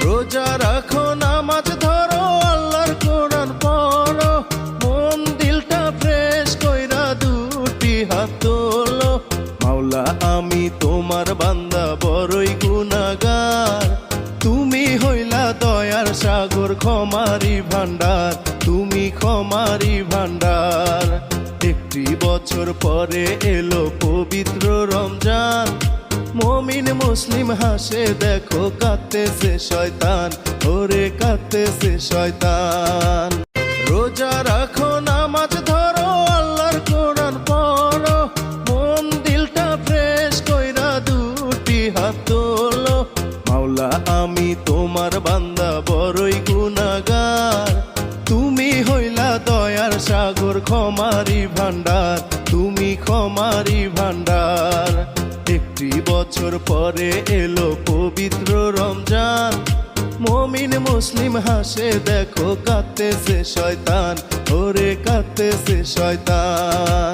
রোজা রাখো, নামাজ ধরো, আল্লাহর কোরআন পড়ো, মন দিলটা ফ্রেশ কইরা দুটি হাত তোলো। মাওলা আমি তোমার বান্দা বড়ই গুনাহগার, তুমি হইলা দয়ার সাগর, ক্ষমারি ভান্ডার, তুমি ক্ষমারি ভান্ডার। একটি বছর পরে এলো পবিত্র রমজান, মুমিন মুসলিম হাসে দেখো, কাঁদতেছে শয়তান, ওরে কাঁদতেছে শয়তান। রোজা রাখো, নামাজ ধরো, আল্লাহর কোরআন পড়ো, মন দিলটা ফ্রেশ কইরা দুটি হাত তোলো। মাওলা আমি তোমার বান্দা বড়ই গুনাহগার, তুমি হইলা দয়ার সাগর, ক্ষমারি ভান্ডার, তুমি ক্ষমারি ভান্ডার। একটি বছর পরে এলো পবিত্র রমজান, মুমিন মুসলিম হাসে দেখো, কাঁদতেছে শয়তান, ওরে কাঁদতেছে শয়তান।